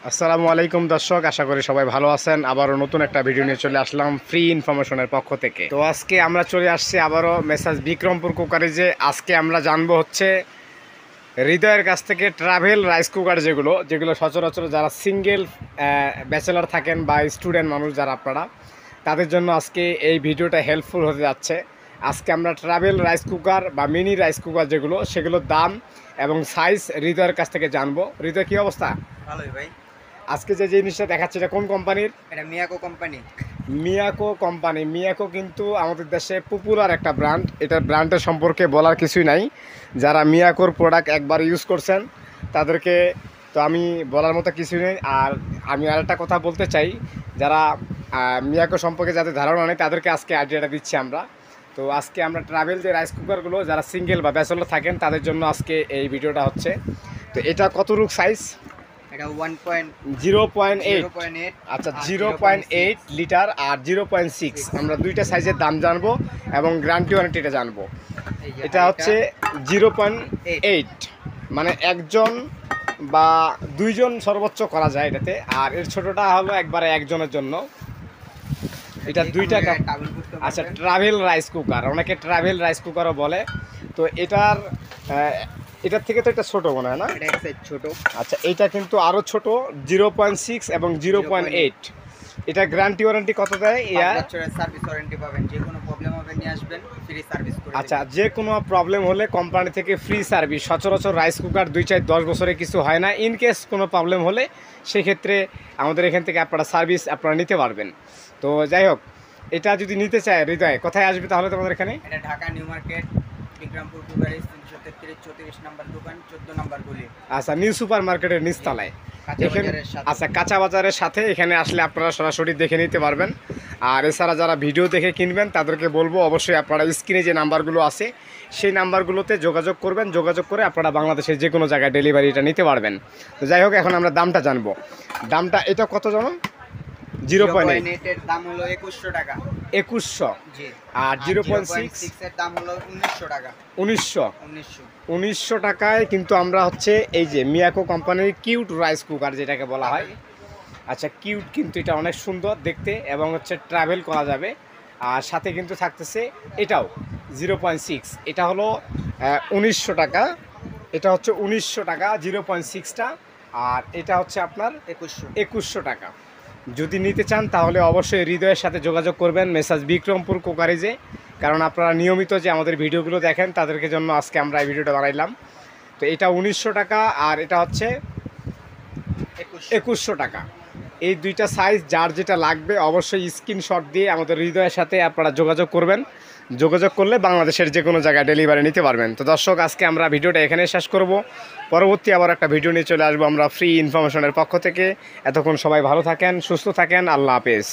আসসালামু আলাইকুম দর্শক, আশা করি সবাই ভালো আছেন। আবারও নতুন একটা ভিডিও নিয়ে চলে আসলাম ফ্রি ইনফরমেশনের পক্ষ থেকে। তো আজকে আমরা চলে আসছি আবারও মেসাজ বিক্রমপুর কুকারেজে। আজকে আমরা জানবো হচ্ছে হৃদয়ের কাছ থেকে ট্রাভেল রাইস কুকার, যেগুলো সচরাচর যারা সিঙ্গেল ব্যাচেলার থাকেন বা স্টুডেন্ট মানুষ যারা আপনারা, তাদের জন্য আজকে এই ভিডিওটা হেল্পফুল হতে যাচ্ছে। আজকে আমরা ট্রাভেল রাইস কুকার বা মিনি রাইস কুকার সেগুলোর দাম এবং সাইজ হৃদয়ের কাছ থেকে জানবো। হৃদয়, কী অবস্থা? ভালোই ভাই। আজকে যে জিনিসটা দেখাচ্ছে এটা কোন কোম্পানির? এটা মিয়াকো কোম্পানি। মিয়াকো কোম্পানি। মিয়াকো কিন্তু আমাদের দেশে পপুলার একটা ব্র্যান্ড। এটার ব্র্যান্ডের সম্পর্কে বলার কিছুই নাই। যারা মিয়াকোর প্রোডাক্ট একবার ইউজ করছেন তাদেরকে তো আমি বলার মতো কিছুই নেই। আর আমি আরেকটা কথা বলতে চাই, যারা মিয়াকো সম্পর্কে যাদের ধারণা নেই তাদেরকে আজকে আইডিয়াটা দিচ্ছি আমরা। তো আজকে আমরা ট্রাভেল যে রাইস কুকারগুলো যারা সিঙ্গেল বা ব্যাচেলর থাকেন তাদের জন্য আজকে এই ভিডিওটা হচ্ছে। তো এটা কতটুক সাইজ? এটা 1.0.8। আচ্ছা, 0.8 লিটার আর 0.6, আমরা দুইটা সাইজের দাম জানবো এবং গ্যারান্টি ওয়ারেন্টিটা জানবো। এটা হচ্ছে 0.8, মানে একজন বা দুইজন সর্বোচ্চ করা যায় এটাতে। আর এর ছোটোটা হলো একবারে একজনের জন্য। এটা দুইটা। আচ্ছা, ট্রাভেল রাইস কুকার, অনেকে ট্রাভেল রাইস কুকারও বলে। তো এটার থেকে তো এটা ছোটো মনে হয় না? এটা এক সাইজ ছোট। আচ্ছা, এইটা কিন্তু আরও ছোট, 0.6 এবং 0.8। এটা গ্যারান্টি ওয়ারেন্টি কত দেয়? 5 বছরের সার্ভিস ওয়ারেন্টি পাবেন। যে কোনো প্রবলেম হবে নিয়ে আসবেন, ফ্রি সার্ভিস করে। আচ্ছা, যে কোনো প্রবলেম হলে কোম্পানি থেকে ফ্রি সার্ভিস। সচরাচর রাইস কুকার 2-4-10 বছরে কিছু হয় না। ইন কেস কোনো প্রবলেম হলে সেক্ষেত্রে আমাদের এখান থেকে আপনারা সার্ভিস আপনারা নিতে পারবেন। তো যাই হোক, এটা যদি নিতে চায় হৃদয়, কোথায় আসবে তাহলে তোমাদের এখানে? এটা Dhaka new market, Bikrampur cookeries, 333-34 নম্বর দোকান, 14 নম্বর গলি। আচ্ছা, নিউ সুপার মার্কেটের নিচতলায় এখানে। আচ্ছা, কাঁচা বাজারের সাথে এখানে আসলে আপনারা সরাসরি দেখে নিতে পারবেন। আর এছাড়া যারা ভিডিও দেখে কিনবেন তাদেরকে বলবো অবশ্যই আপনারা স্ক্রিনে যে নাম্বারগুলো আছে সেই নাম্বারগুলোতে যোগাযোগ করবেন। যোগাযোগ করে আপনারা বাংলাদেশের যে কোনো জায়গায় ডেলিভারিটা নিতে পারবেন। তো যাই হোক, এখন আমরা দামটা জানবো। দামটা এটা কত জানো? 0.8 এর দাম হলো 2100 টাকা। 2100। জি। আর 0.6 এর দাম হলো 1900 টাকা। 1900 টাকায় কিন্তু আমরা হচ্ছে এই যে মিয়াকো কোম্পানির কিউট রাইস কুকার যেটাকে বলা হয়। আচ্ছা, কিউট কিন্তু এটা অনেক সুন্দর দেখতে এবং হচ্ছে ট্রাভেল করা যাবে। আর সাথে কিন্তু থাকতেছে এটাও 0.6। এটা হলো 1900 টাকা। এটা হচ্ছে 1900 টাকা 0.6টা। আর এটা হচ্ছে আপনার 2100 টাকা। যদি নিতে চান তাহলে অবশ্যই হৃদয়ের সাথে যোগাযোগ করবেন মেসাজ বিক্রমপুর কুকারিজে। কারণ আপনারা নিয়মিত যে আমাদের ভিডিওগুলো দেখেন তাদেরকে জন্য আজকে আমরা এই ভিডিওটা বানাইলাম। তো এটা 1900 টাকা আর এটা হচ্ছে 2100 টাকা। এই দুইটা সাইজ যার যেটা লাগবে অবশ্যই স্ক্রিনশট দিয়ে আমাদের হৃদয়ের সাথে আপনারা যোগাযোগ করবেন। যোগাযোগ করলে বাংলাদেশের যে কোনো জায়গায় ডেলিভারি নিতে পারবেন। তো দর্শক, আজকে আমরা ভিডিওটা এখানে শেষ করব। পরবর্তী আবার একটা ভিডিও নিয়ে চলে আসবো আমরা ফ্রি ইনফরমেশনের পক্ষ থেকে। এতক্ষণ সবাই ভালো থাকেন, সুস্থ থাকেন। আল্লাহ হাফেজ।